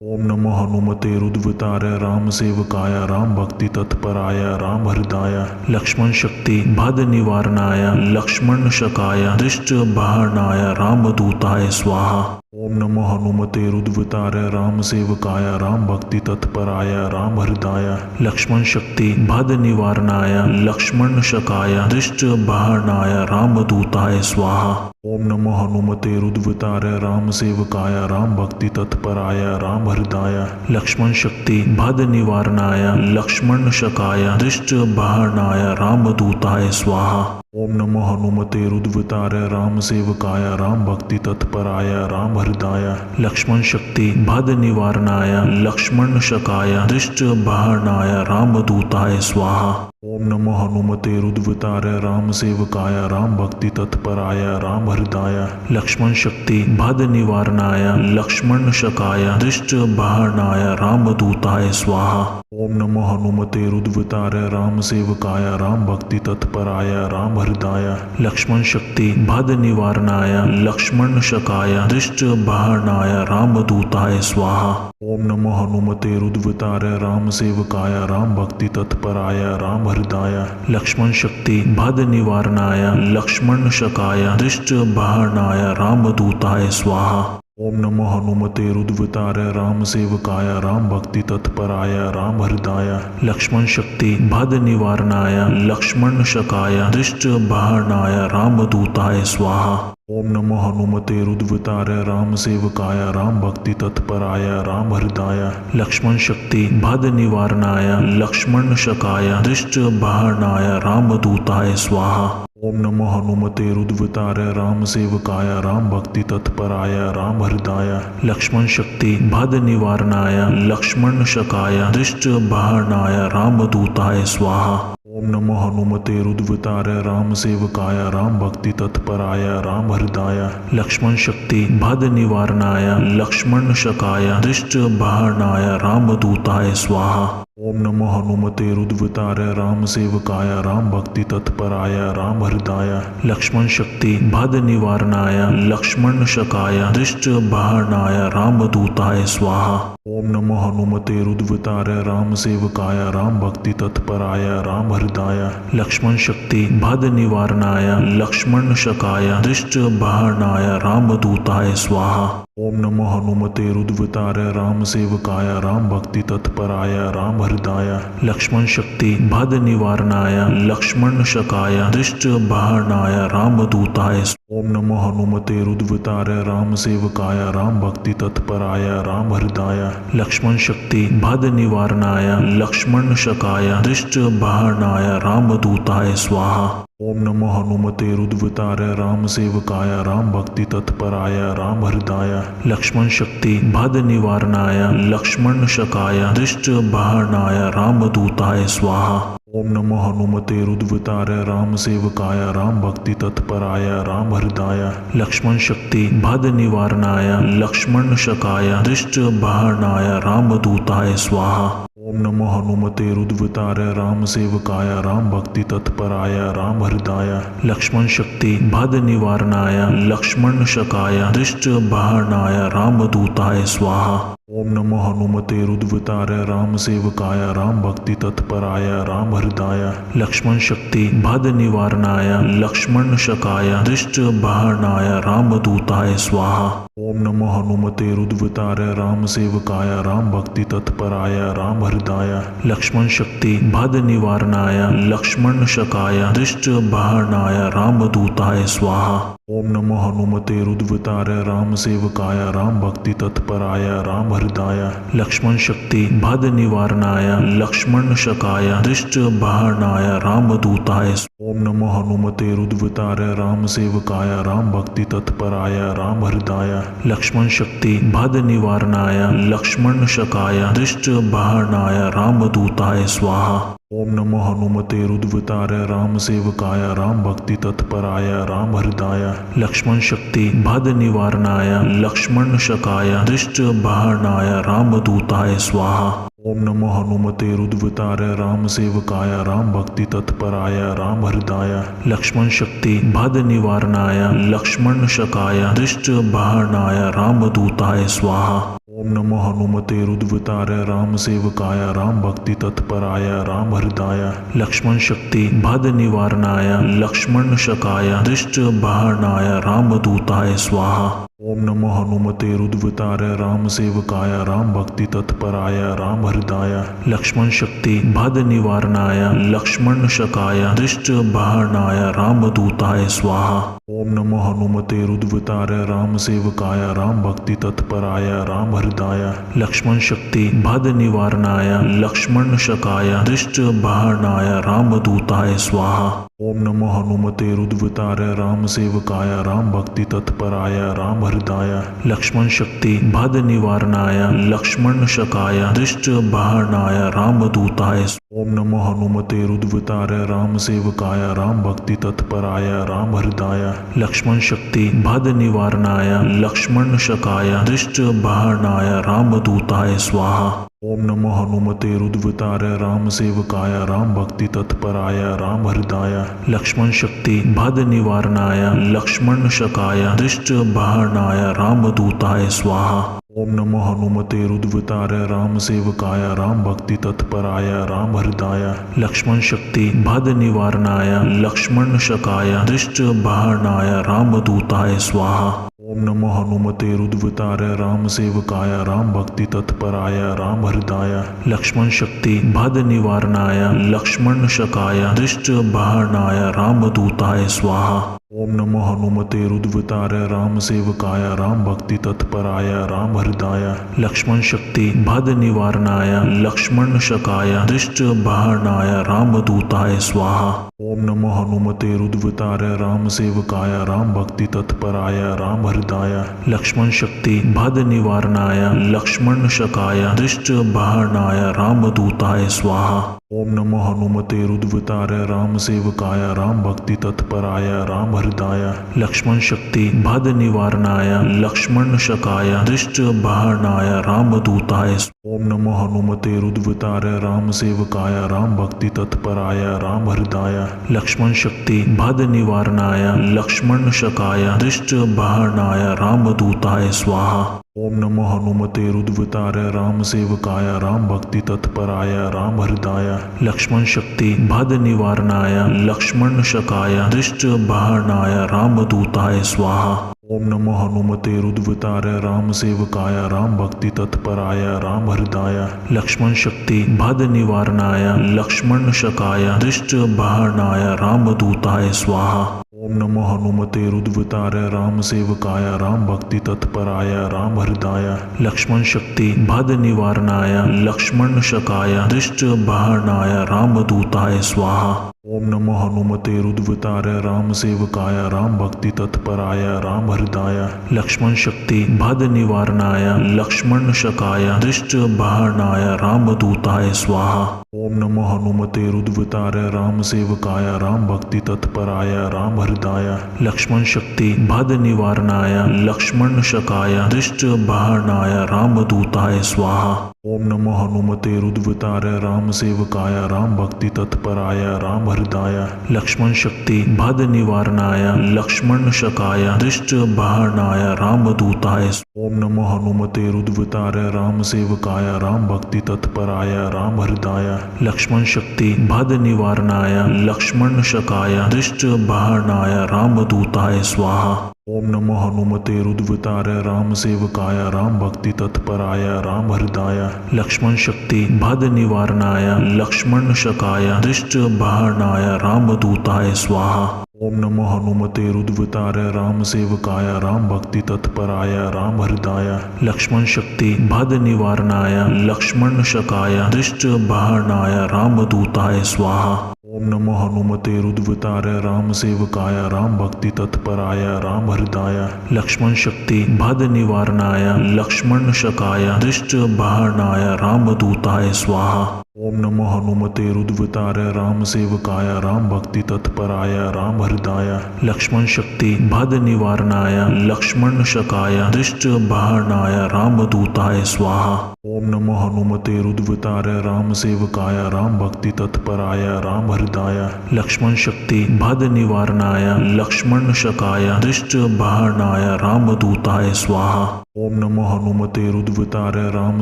ओम नमो हनुमते रुद्रवताय राम सेवकाय राम भक्ति तत्पराय राम हृदाय लक्ष्मण शक्ति भद निवारणाय लक्ष्मण शकाय दृष्ट बहरणाय रामदूताय स्वाहा। ओम नमो हनुमते रुद्रवताय राम सेवकाय राम भक्ति तत्पराय राम हृदाय लक्ष्मण शक्ति भद निवारणाय लक्ष्मण शकाय दृष्ट बहरणाय रामदूताय स्वाहा। ओम नमो हनुमते रुद्रवताय राम सेवकाय राम भक्ति तत्पराय राम हृदाय लक्ष्मण शक्ति भद निवारणाय लक्ष्मण शकाय दृष्ट बहरणाय रामदूताय स्वाहा। ओम नमो हनुमते रुद्रवताय राम सेवकाय राम भक्ति तत्पराय राम हृदाय लक्ष्मण शक्ति भद निवारणाय लक्ष्मण शकाय दृष्ट बहरणाय रामदूताय स्वाहा। ओम नमो हनुमते रुद्रवताय राम सेवकाय राम भक्ति तत्पराय राम हृदाय लक्ष्मण शक्ति भद निवारणाय लक्ष्मण शकाय दृष्ट बहरणाय रामदूताय स्वाहा। ओम नमो हनुमते रुद्रवताय राम सेवकाय राम भक्ति तत्पराय राम हृदाय लक्ष्मण शक्ति भद निवारणाय लक्ष्मण शकाय दृष्ट बहरणाय रामदूताय स्वाहा। ओम नमो हनुमते रुद्रवताय राम सेवकाय राम भक्ति तत्पराय राम हृदाय लक्ष्मण शक्ति भद निवारणाय लक्ष्मण शकाय दृष्ट बहरणाय रामदूताय स्वाहा। ओम नमो हनुमते रुद्रवताय राम सेवकाय राम भक्ति तत्पराय राम हृदाय लक्ष्मण शक्ति भद निवारणाय लक्ष्मण शकाय दृष्ट बहरणाय रामदूताय स्वाहा। ओम नमो हनुमते रुद्रवताय राम सेवकाय राम भक्ति तत्पराय राम हृदाय लक्ष्मण शक्ति भद निवारणाय लक्ष्मण शकाय दृष्ट बहरणाय रामदूताय स्वाहा। ओम नमो हनुमते रुद्रवताय राम सेवकाय राम भक्ति तत्पराय राम हृदाय लक्ष्मण शक्ति भद निवारणाय लक्ष्मण शकाय दृष्ट बहरणाय रामदूताय स्वाहा। ओम नमो हनुमते रुद्रवताय राम सेवकाय राम भक्ति तत्पराय राम हृदाय लक्ष्मण शक्ति भद निवारणाय लक्ष्मण शकाय दृष्ट बहरणाय रामदूताय स्वाहा। ओम नमो हनुमते रुद्रवताय राम सेवकाय राम भक्ति तत्पराय राम हृदाय लक्ष्मण शक्ति भद निवारणाय लक्ष्मण शकाय दृष्ट बहरणाय रामदूताय स्वाहा। ओम नमो हनुमते रुद्रवताय राम सेवकाय राम भक्ति तत्पराय राम हृदाय लक्ष्मण शक्ति भद निवारणाय लक्ष्मण शकाय दृष्ट बहरणाय रामदूताय स्वाहा। ओम नमो हनुमते रुद्रवताय राम सेवकाय राम भक्ति तत्पराय राम हृदाय लक्ष्मण शक्ति भद निवारणाय लक्ष्मण शकाय दृष्ट बहरणाय रामदूताय। ओम नमो हनुमते रुद्रवताय राम सेवकाय राम भक्ति तत्पराय राम हृदाय लक्ष्मण शक्ति भद निवारणाय लक्ष्मण शकाय दृष्ट बहरणाय रामदूताय स्वाहा। ओम नमो हनुमते रुद्रवताय राम सेवकाय राम भक्ति तत्पराय राम हृदाय लक्ष्मण शक्ति भद निवारणाय लक्ष्मण शकाय दृष्ट बहरणाय रामदूताय स्वाहा। ओम नमो हनुमते रुद्रवताय राम सेवकाय राम भक्ति तत्पराय राम हृदाय लक्ष्मण शक्ति भद निवारणाय लक्ष्मण शकाय दृष्ट बहरणाय रामदूताय स्वाहा। ओम नमो हनुमते रुद्रवताय राम सेवकाय राम भक्ति तत्पराय राम हृदाय लक्ष्मण शक्ति भद निवारणाय लक्ष्मण शकाय दृष्ट बहरणाय रामदूताय स्वाहा। ओम नमो हनुमते रुद्रवताय राम सेवकाय राम भक्ति तत्पराय राम हृदाय लक्ष्मण शक्ति भद निवारणाय लक्ष्मण शकाय दृष्ट बहरणाय रामदूताय स्वाहा। ओम नमो हनुमते रुद्रवताय राम सेवकाय राम भक्ति तत्पराय राम हृदाय लक्ष्मण शक्ति भद निवारणाय लक्ष्मण शकाय दृष्ट बहरणाय रामदूताय स्वाहा। ओम नमो हनुमते रुद्रवताय राम सेवकाय राम भक्ति तत्पराय राम हृदाय लक्ष्मण शक्ति भद निवारणाय लक्ष्मण शकाय दृष्ट बहरणाय रामदूताय। ओम नमो हनुमते रुद्रवताय राम सेवकाय राम भक्ति तत्पराय राम हृदाय लक्ष्मण शक्ति भद निवारणाय लक्ष्मण शकाय दृष्ट बहरणाय रामदूताय स्वाहा। ओम नमो हनुमते रुद्रवताय राम सेवकाय राम भक्ति तत्पराय राम हृदाय लक्ष्मण शक्ति भद निवारणाय लक्ष्मण शकाय दृष्ट बहरणाय रामदूताय स्वाहा। ओम नमो हनुमते रुद्रवताय राम सेवकाय राम भक्ति तत्पराय राम हृदाय लक्ष्मण शक्ति भद निवारणाय लक्ष्मण शकाय दृष्ट बहरणाय रामदूताय स्वाहा। ओम नमो हनुमते रुद्रवताय राम सेवकाय राम भक्ति तत्पराय राम हृदाय लक्ष्मण शक्ति भद निवारणाय लक्ष्मण शकाय दृष्ट बहरणाय रामदूताय स्वाहा। ओम नमो हनुमते रुद्रवताय राम सेवकाय राम भक्ति तत्पराय राम हृदाय लक्ष्मण शक्ति भद निवारणाय लक्ष्मण शकाय दृष्ट बहरणाय रामदूताय स्वाहा। ओम नमो हनुमते रुद्रवताय राम सेवकाय राम भक्ति तत्पराय राम हृदाय लक्ष्मण शक्ति भद निवारणाय लक्ष्मण शकाय दृष्ट बहरणाय रामदूताय स्वाहा। ओम नमो हनुमते रुद्रवताय राम सेवकाय राम भक्ति तत्पराय राम हृदाय लक्ष्मण शक्ति भद निवारणाय लक्ष्मण शकाय दृष्ट बहरणाय रामदूताय। ओम नमो हनुमते रुद्रवताय राम सेवकाय राम भक्ति तत्पराय राम हृदाय लक्ष्मण शक्ति भद निवारणाय लक्ष्मण शकाय दृष्ट बहरणाय रामदूताय स्वाहा। ओम नमो हनुमते रुद्रवताय राम सेवकाय राम भक्ति तत्पराय राम हृदाय लक्ष्मण शक्ति भद निवारणाय लक्ष्मण शकाय दृष्ट बहरणाय रामदूताय स्वाहा। ओम नमो हनुमते रुद्रवताय राम सेवकाय राम भक्ति तत्पराय राम हृदाय लक्ष्मण शक्ति भद निवारणाय लक्ष्मण शकाय दृष्ट बहरणाय रामदूताय स्वाहा। ओम नमो हनुमते रुद्रवताय राम सेवकाय राम भक्ति तत्पराय राम हृदाय लक्ष्मण शक्ति भद निवारणाय लक्ष्मण शकाय दृष्ट बहरणाय रामदूताय स्वाहा। ओम नमो हनुमते रुद्रवताय राम सेवकाय राम भक्ति तत्पराय राम हृदाय लक्ष्मण शक्ति भद निवारणाय लक्ष्मण शकाय दृष्ट बहरणाय रामदूताय स्वाहा। ओम नमो हनुमते रुद्रवताय राम सेवकाय राम भक्ति तत्पराय राम हृदाय लक्ष्मण शक्ति भद निवारणाय लक्ष्मण शकाय दृष्ट बहरणाय रामदूताय स्वाहा। ओम नमो हनुमते रुद्रवताय राम सेवकाय राम भक्ति तत्पराय राम हृदाय लक्ष्मण शक्ति भद निवारणाय लक्ष्मण शकाय दृष्ट बहरणाय रामदूताय। ओम नमो हनुमते रुद्रवताय राम सेवकाय राम भक्ति तत्पराय राम हृदाय लक्ष्मण शक्ति भद निवारणाय लक्ष्मण शकाय दृष्ट बहरणाय रामदूताय स्वाहा। ओम नमो हनुमते रुद्रवताय राम सेवकाय राम भक्ति तत्पराय राम हृदाय लक्ष्मण शक्ति भद निवारणाय लक्ष्मण शकाय दृष्ट बहरणाय रामदूताय स्वाहा। ओम नमो हनुमते रुद्रवताय राम सेवकाय राम भक्ति तत्पराय राम हृदाय लक्ष्मण शक्ति भद निवारणाय लक्ष्मण शकाय दृष्ट बहरणाय रामदूताय स्वाहा। ओम नमो हनुमते रुद्रवताय राम सेवकाय राम भक्ति तत्पराय राम हृदाय लक्ष्मण शक्ति भद निवारणाय लक्ष्मण शकाय दृष्ट बहरणाय रामदूताय स्वाहा। ओम नमो हनुमते रुद्रवताय राम सेवकाय राम भक्ति तत्पराय राम हृदाय लक्ष्मण शक्ति भद निवारणाय लक्ष्मण शकाय दृष्ट बहरणाय रामदूताय स्वाहा। ओम नमो हनुमते रुद्रवताय राम सेवकाय राम भक्ति तत्पराय राम हृदाय लक्ष्मण शक्ति भद निवारणाय लक्ष्मण शकाय दृष्ट बहरणाय रामदूताय स्वाहा। ओम नमो हनुमते रुद्रवताय राम सेवकाय राम भक्ति तत्पराय राम हृदाय लक्ष्मण शक्ति भद निवारणाय लक्ष्मण शकाय दृष्ट बहरणाय रामदूताय। ओम नमो हनुमते रुद्रवताय राम सेवकाय राम भक्ति तत्पराय राम हृदाय लक्ष्मण शक्ति भद निवारणाय लक्ष्मण शकाय दृष्ट बहरणाय रामदूताय स्वाहा। ओम नमो हनुमते रुद्रवताय राम सेवकाय राम भक्ति तत्पराय राम हृदाय लक्ष्मण शक्ति भद निवारणाय लक्ष्मण शकाय दृष्ट बहरणाय रामदूताय स्वाहा। ओम नमो हनुमते रुद्रवताय राम सेवकाय राम भक्ति तत्पराय राम हृदाय लक्ष्मण शक्ति भद निवारणाय लक्ष्मण शकाय दृष्ट बहरणाय रामदूताय स्वाहा। ओम नमो हनुमते रुद्रवताय राम सेवकाय राम भक्ति तत्पराय राम हृदाय लक्ष्मण शक्ति भद निवारणाय लक्ष्मण शकाय दृष्ट बहरणाय रामदूताय स्वाहा। ओम नमो हनुमते रुद्रवताय राम सेवकाय राम भक्ति तत्पराय राम हृदाय लक्ष्मण शक्ति भद निवारणाय लक्ष्मण शकाय दृष्ट बहरणाय रामदूताय स्वाहा। ओम नमो हनुमते रुद्रवताय राम सेवकाय राम भक्ति तत्पराय राम हृदाय लक्ष्मण शक्ति भद निवारणाय लक्ष्मण शकाय दृष्ट बहरणाय रामदूताय स्वाहा। ओम नमो हनुमते रुद्रवताय राम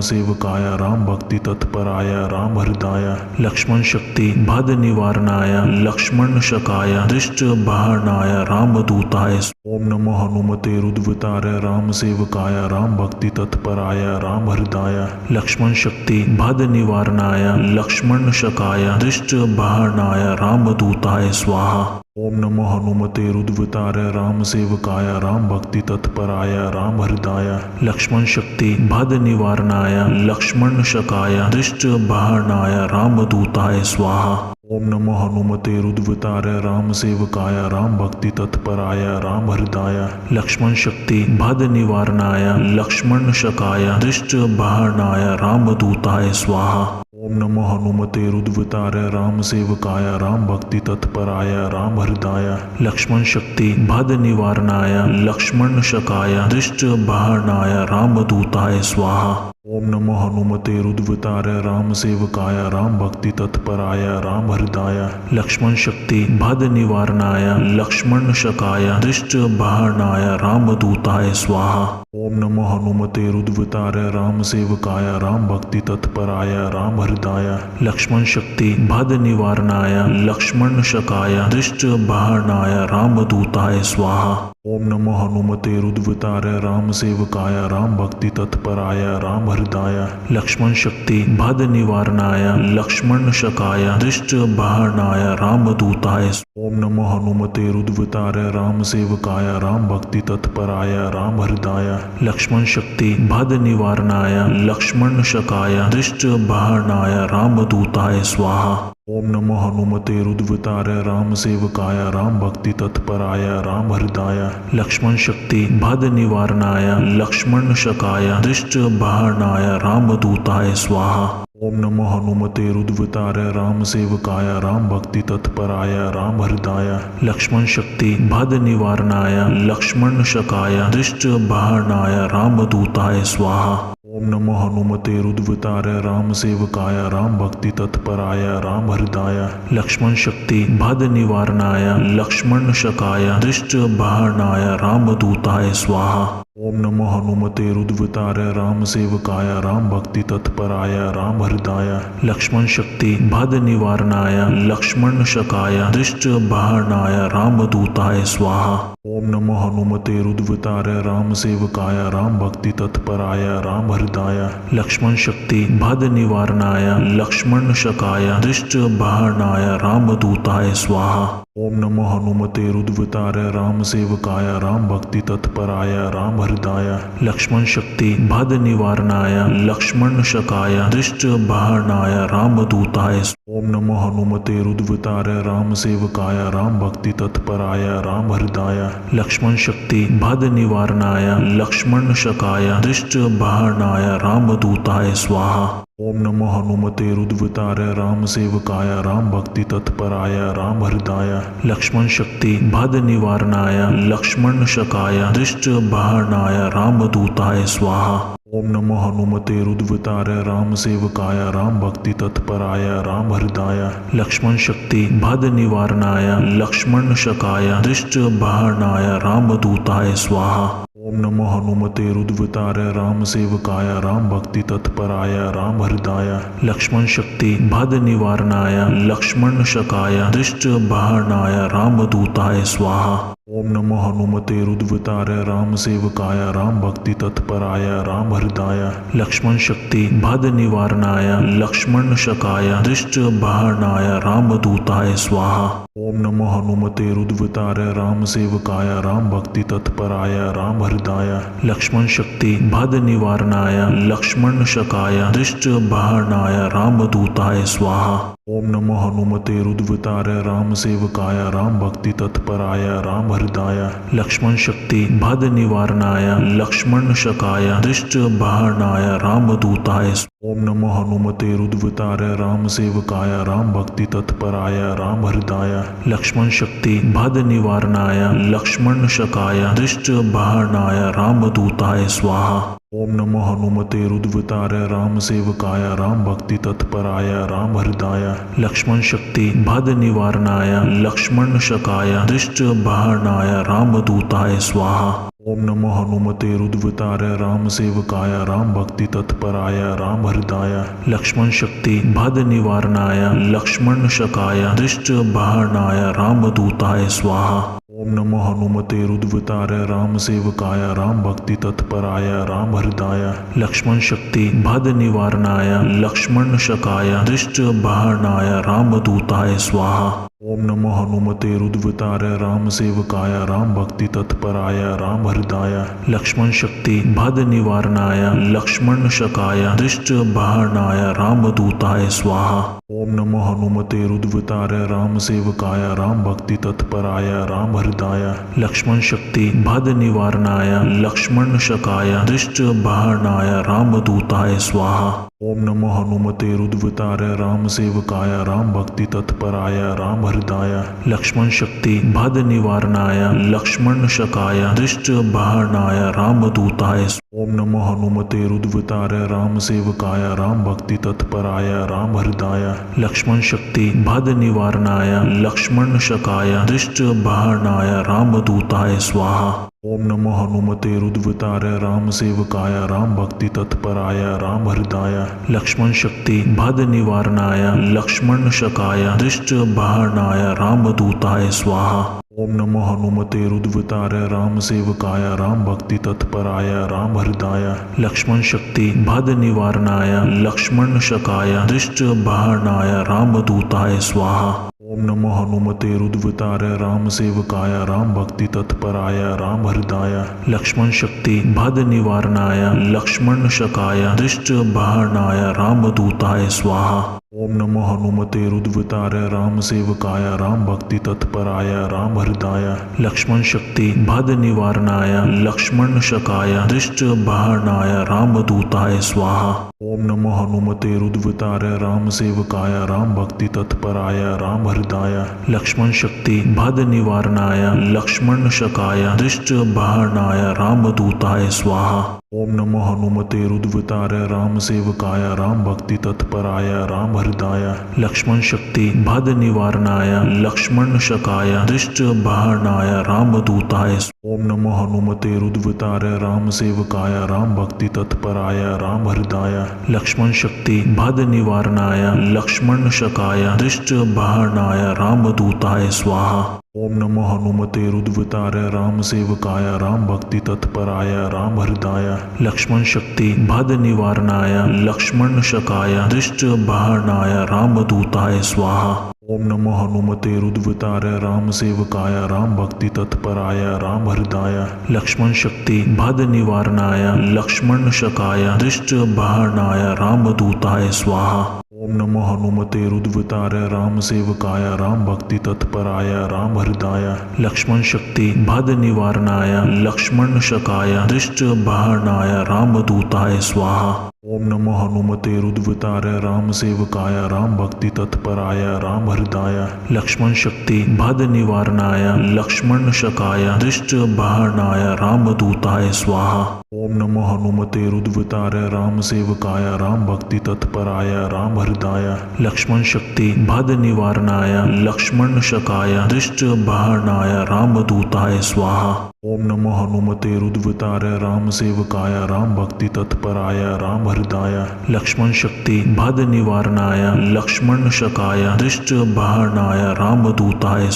सेवकाय राम भक्ति तत्पराय राम हृदाय लक्ष्मण शक्ति भद निवारणाय लक्ष्मण शकाय दृष्ट बहनाय रामदूताय। ओम नमो हनुमते रुद्रवताय राम सेवकाय राम भक्ति तत्पराय राम हृदाय लक्ष्मण शक्ति भद निवारणाय लक्ष्मण शकाय दृष्ट बहनाय रामदूताय स्वाहा। ओम नमो हनुमते रुद्रवताय राम सेवकाय राम भक्ति तत्पराय राम हृदाय लक्ष्मण शक्ति भद निवारणाय लक्ष्मण शकाय दृष्ट बहनाय रामदूताय स्वाहा। ओम नमो हनुमते रुद्रवताय राम सेवकाय राम भक्ति तत्पराय राम हृदाय लक्ष्मण शक्ति भद निवारणाय लक्ष्मण शकाय दृष्ट बहनाय रामदूताय स्वाहा। ओम नमो हनुमते रुद्रवताय राम सेवकाय राम भक्ति तत्पराय राम हृदाय लक्ष्मण शक्ति भद निवारणाय लक्ष्मण शकाय दृष्ट बहनाय रामदूताय स्वाहा। ओम नमो हनुमते रुद्रवताय राम सेवकाय राम भक्ति तत्पराय राम हृदाय लक्ष्मण शक्ति भद निवारणाय लक्ष्मण शकाय दृष्ट बहनाय रामदूताय स्वाहा। ओम नमो हनुमते रुद्रवताय राम सेवकाय राम भक्ति तत्पराय राम हृदाय लक्ष्मण शक्ति भद निवारणाय लक्ष्मण शकाय दृष्ट बहनाय रामदूताय स्वाहा। ओम नमो हनुमते रुद्रवताय राम सेवकाय राम भक्ति तत्पराय राम हृदाय लक्ष्मण शक्ति भद निवारणाय लक्ष्मण शकाय दृष्ट बहनाय रामदूताय। ओम नमो हनुमते रुद्रवताय राम सेवकाय राम भक्ति तत्पराय राम हृदाय लक्ष्मण शक्ति भद निवारणाय लक्ष्मण शकाय दृष्ट बहनाय रामदूताय स्वाहा। ओम नमो हनुमते रुद्रवताय राम सेवकाय राम भक्ति तत्पराय राम हृदाय लक्ष्मण शक्ति भद निवारणाय लक्ष्मण शकाय दृष्ट बहनाय रामदूताय स्वाहा। ओम नमो हनुमते रुद्रवताय राम सेवकाय राम भक्ति तत्पराय राम हृदाय लक्ष्मण शक्ति भद निवारणाय लक्ष्मण शकाय दृष्ट बहनाय रामदूताय स्वाहा। ओम नमो हनुमते रुद्रवताय राम सेवकाय राम भक्ति तत्पराय राम हृदाय लक्ष्मण शक्ति भद निवारणाय लक्ष्मण शकाय दृष्ट बहनाय रामदूताय स्वाहा। ओम नमो हनुमते रुद्रवताय राम सेवकाय राम भक्ति तत्पराय राम हृदाय लक्ष्मण शक्ति भद निवारणाय लक्ष्मण शकाय दृष्ट बहनाय रामदूताय स्वाहा। ओम नमो हनुमते रुद्रवताय राम सेवकाय राम भक्ति तत्पराय राम हृदाय लक्ष्मण शक्ति भद निवारणाय लक्ष्मण शकाय दृष्ट बहनाय रामदूताय स्वाहा। ओम नमो हनुमते रुद्रवताय राम सेवकाय राम भक्ति तत्पराय राम हृदाय लक्ष्मण शक्ति भद निवारणाय लक्ष्मण शकाय दृष्ट बहनाय रामदूताय। ओम नमो हनुमते रुद्रवताय राम सेवकाय राम भक्ति तत्पराय राम हृदाय लक्ष्मण शक्ति भद निवारणाय लक्ष्मण शकाय दृष्ट बहनाय रामदूताय स्वाहा। ओम नमो हनुमते रुद्रवताय राम सेवकाय राम भक्ति तत्पराय राम हृदाय लक्ष्मण शक्ति भद निवारणाय लक्ष्मण शकाय दृष्ट बहनाय रामदूताय स्वाहा। ओम नमो हनुमते रुद्रवताय राम सेवकाय राम भक्ति तत्पराय राम हृदाय लक्ष्मण शक्ति भद निवारणाय लक्ष्मण शकाय दृष्ट बहनाय रामदूताय स्वाहा। ओम नमो हनुमते रुद्रवताय राम सेवकाय राम भक्ति तत्पराय राम हृदाय लक्ष्मण शक्ति भद निवारणाय लक्ष्मण शकाय दृष्ट बहनाय रामदूताय स्वाहा। ओम नमो हनुमते रुद्रवताय राम सेवकाय राम भक्ति तत्पराय राम हृदाय लक्ष्मण शक्ति भद निवारणाय लक्ष्मण शकाय दृष्ट बहनाय रामदूताय स्वाहा। ओम नमो हनुमते रुद्रवताय राम सेवकाय राम भक्ति तत्पराय राम हृदाय लक्ष्मण शक्ति भद निवारणाय लक्ष्मण शकाय दृष्ट बहनाय रामदूताय स्वाहा। ओम नमो हनुमते रुद्रवताय राम सेवकाय राम भक्ति तत्पराय राम हृदाय लक्ष्मण शक्ति भद निवारणाय लक्ष्मण शकाय दृष्ट बहनाय रामदूताय। ओम नमो हनुमते रुद्रवताय राम सेवकाय राम भक्ति तत्पराय राम हृदाय लक्ष्मण शक्ति भद निवारणाय लक्ष्मण शकाय दृष्ट बहनाय रामदूताय स्वाहा। ओम नमो हनुमते रुद्रवताय राम सेवकाय राम भक्ति तत्पराय राम हृदाय लक्ष्मण शक्ति भद निवारणाय लक्ष्मण शकाय दृष्ट बहनाय रामदूताय स्वाहा। ओम नमो हनुमते रुद्रवताय राम सेवकाय राम भक्ति तत्पराय राम हृदाय लक्ष्मण शक्ति भद निवारणाय लक्ष्मण शकाय दृष्ट बहनाय रामदूताय स्वाहा। ओम नमो हनुमते रुद्रवताय राम सेवकाय राम भक्ति तत्पराय राम हृदाय लक्ष्मण शक्ति भद निवारणाय लक्ष्मण शकाय दृष्ट बहनाय रामदूताय स्वाहा। ओम नमो हनुमते रुद्रवताय राम सेवकाय राम भक्ति तत्पराय राम हृदाय लक्ष्मण शक्ति भद निवारणाय लक्ष्मण शकाय दृष्ट बहनाय रामदूताय स्वाहा। ओम नमो हनुमते रुद्रवताय राम सेवकाय राम भक्ति तत्पराय राम हृदाय लक्ष्मण शक्ति भद निवारणाय लक्ष्मण शकाय दृष्ट बहनाय रामदूताय स्वाहा। ओम नमो हनुमते रुद्रवताय राम सेवकाय राम भक्ति तत्पराय राम हृदाय लक्ष्मण शक्ति भद निवारणाय लक्ष्मण शकाय दृष्ट बहनाय रामदूताय। ओम नमो हनुमते रुद्रवताय राम सेवकाय राम भक्ति तत्पराय राम हृदाय लक्ष्मण शक्ति भद निवारणाय लक्ष्मण शकाय दृष्ट बहनाय रामदूताय स्वाहा। ओम नमो हनुमते रुद्रवताय राम सेवकाय राम भक्ति तत्पराय राम हृदाय लक्ष्मण शक्ति भद निवारणाय लक्ष्मण शकाय दृष्ट बहनाय रामदूताय स्वाहा। ओम नमो हनुमते रुद्रवताय राम सेवकाय राम भक्ति तत्पराय राम हृदाय लक्ष्मण शक्ति भद निवारणाय लक्ष्मण शकाय दृष्ट बहनाय रामदूताय स्वाहा। ओम नमो हनुमते रुद्रवताय राम सेवकाय राम भक्ति तत्पराय राम हृदाय लक्ष्मण शक्ति भद निवारणाय लक्ष्मण शकाय दृष्ट बहनाय रामदूताय स्वाहा। ओम नमो हनुमते रुद्रवताय राम सेवकाय राम भक्ति तत्पराय राम हृदाय लक्ष्मण शक्ति भद निवारणाय लक्ष्मण शकाय दृष्ट बहनाय रामदूताय स्वाहा। ओम नमो हनुमते रुद्रवताय राम सेवकाय राम भक्ति तत्पराय राम हृदाय लक्ष्मण शक्ति भद निवारणाय लक्ष्मण शकाय दृष्ट बहनाय रामदूताय स्वाहा। ओम नमो हनुमते रुद्रवताय राम सेवकाय राम भक्ति तत्पराय राम हृदाय लक्ष्मण शक्ति भद निवारणाय लक्ष्मण शकाय दृष्ट बहनाय रामदूताय। ओम नमो हनुमते रुद्रवताय राम सेवकाय राम भक्ति तत्पराय राम हृदाय लक्ष्मण शक्ति भद निवारणाय लक्ष्मण शकाय दृष्ट बहनाय रामदूताय स्वाहा। ओम नमो हनुमते रुद्रवताय राम सेवकाय राम भक्ति तत्पराय राम हृदाय लक्ष्मण शक्ति भद निवारणाय लक्ष्मण शकाय दृष्ट बहनाय रामदूताय स्वाहा। ओम नमो हनुमते रुद्रवताय राम सेवकाय राम भक्ति तत्पराय राम हृदाय लक्ष्मण शक्ति भद निवारणाय लक्ष्मण शकाय दृष्ट बहनाय रामदूताय स्वाहा। ओम नमो हनुमते रुद्रवताय राम सेवकाय राम भक्ति तत्पराय राम हृदाय लक्ष्मण शक्ति भद निवारणाय लक्ष्मण शकाय दृष्ट बहनाय रामदूताय स्वाहा। ओम नमो हनुमते रुद्रवताय राम सेवकाय राम भक्ति तत्पराय राम हृदाय लक्ष्मण शक्ति भद निवारणाय लक्ष्मण शकाय दृष्ट बहनाय रामदूताय स्वाहा। ओम नमो हनुमते रुद्रवताय राम सेवकाय राम भक्ति तत्पराय राम हृदाय लक्ष्मण शक्ति भद निवारणाय लक्ष्मण शकाय दृष्ट बहनाय रामदूताय स्वाहा। ओम नमो हनुमते रुद्रवताय राम सेवकाय राम भक्ति तत्पराय राम हृदाय लक्ष्मण शक्ति भद निवारणाय लक्ष्मण शकाय दृष्ट बहनाय रामदूताय।